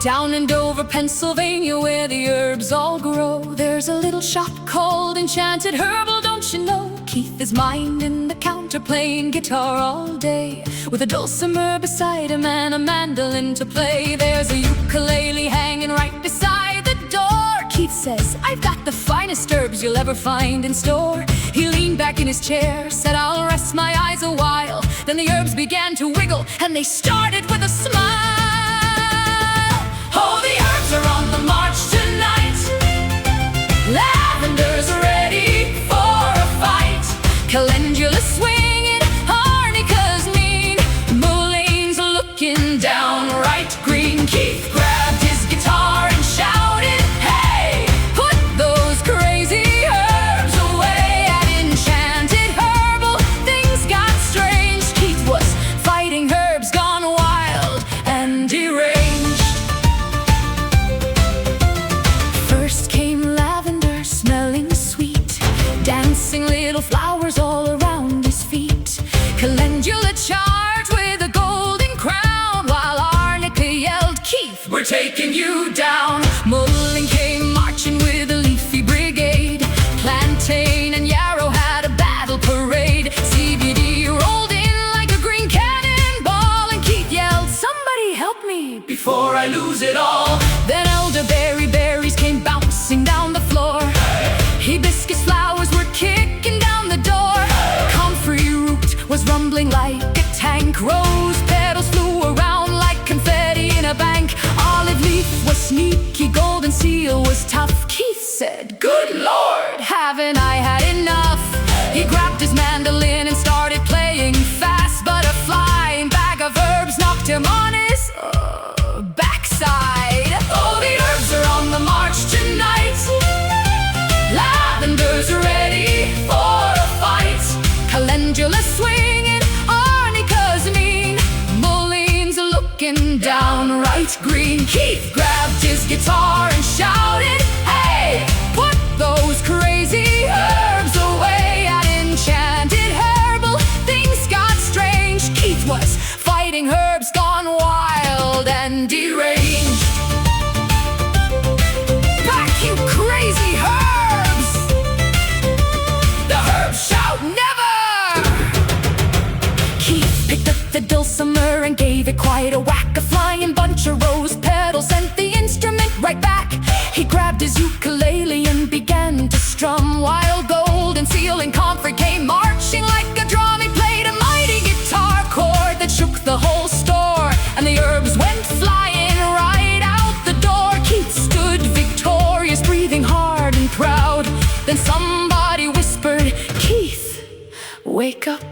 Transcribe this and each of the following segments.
Down in Dover, Pennsylvania, where the herbs all grow, there's a little shop called Enchanted Herbal, don't you know? Keith is minding the counter, playing guitar all day, with a dulcimer beside him and a mandolin to play. There's a ukulele hanging right beside the door. Keith says, I've got the finest herbs you'll ever find in store. He leaned back in his chair, said, I'll rest my eyes a while. Then the herbs began to wiggle, and they started with a smile. Oh, the herbs are on the march tonight. Lavender's ready for a fight. Calendula swinging, arnica's mean, mulleins looking downright green. Keith grabbed his guitar and shouted, hey, put those crazy herbs away. At Enchanted Herbal, things got strange. Keith was fighting herbs gone wild and deranged. First came lavender, smelling sweet, dancing little flowers all around his feet. Calendula charged with a golden crown, while arnica yelled, Keith, we're taking you down. Mullein came marching with a leafy brigade. Plantain and yarrow had a battle parade. CBD rolled in like a green cannonball, and Keith yelled, somebody help me before I lose it all. Then elderberry berries came bouncing down the floor. Hibiscus flowers were kicking down the door. Comfrey root was rumbling like a tank. Rose petals flew around like confetti in a bank. Olive leaf was sneaky, golden seal was tough. Keith said, good Lord, haven't I had enough? He grabbed his mandolin and started playing fast, but a flying bag of herbs knocked him on his backside. Oh, the herbs are on the march tonight. Lavender's ready for a fight. Calendula swinging, arnica's mean, mulleins looking downright green. Keith grabbed his guitar and shouted, hey, put those crazy herbs away. At Enchanted Herbal, things got strange. Keith was fighting herbs gone wild and deranged. Back, you crazy herbs! The herbs shout never! Keith picked up the dulcimer and gave it quite a whack. A flying bunch of rose petals sent the instrument right back. He grabbed his ukulele and began to strum, while golden seal and comfrey came marching like a drum. He played a mighty guitar chord that shook the whole store, and the herbs went flying right out the door. Keith stood victorious, breathing hard and proud. Then somebody whispered, Keith, wake up.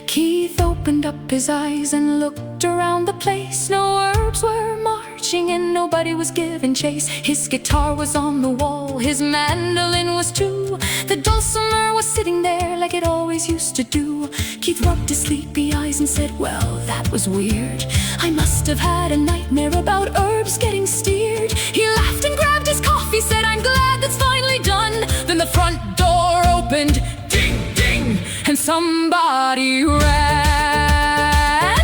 Keith opened up his eyes and looked around the place. No herbs were marching and nobody was giving chase. His guitar was on the wall, his mandolin was too. The dulcimer was sitting there like it always used to do. Keith rubbed his sleepy eyes and said, well, that was weird. I must have had a nightmare about herbs getting steered. He laughed and grabbed his coffee, said, I'm glad that's finally done. Then the front door opened, ding, ding, and somebody ran.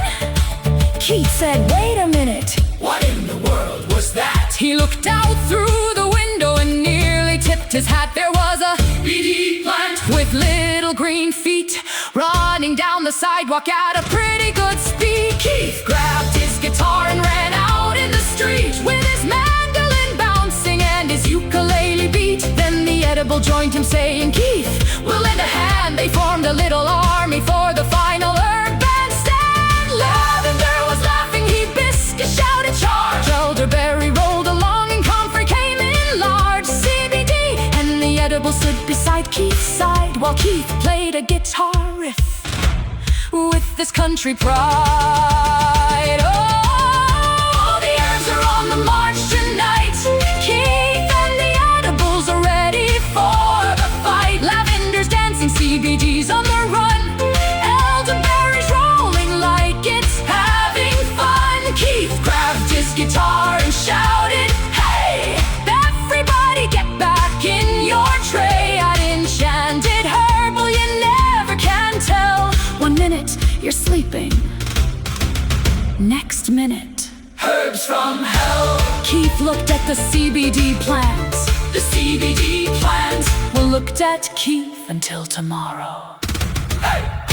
Keith said, wait a minute, what in the world was that? He looked out through the window and nearly tipped his hat. There was a BD plant with little green feet running down the sidewalk at a pretty good speed. Keith grabbed his guitar and ran out in the street, with his mandolin bouncing and his ukulele beat. Then the edible joined him, saying, Keith, we'll lend a hand. They formed a little army for the final herb bandstand. Lavender was laughing, hibiscus shouted charge. Elderberry rolled along and comfrey came in large. CBD and the edible stood beside Keith's side, while Keith played a guitar riff with this country pride. Oh, the herbs are on the march tonight. Keith and the edibles are ready for the fight. Lavender's dancing, CBD's on the run. Elderberry's rolling like it's having fun. Keith grabbed his guitar and shouted, hey, everybody get back in your tray. At Enchanted Herbal, you never can tell. 1 minute you're sleeping, Next minute, Herbs from hell. Keith looked at the CBD plans. The CBD plans. Well, looked at Keith until tomorrow. Hey!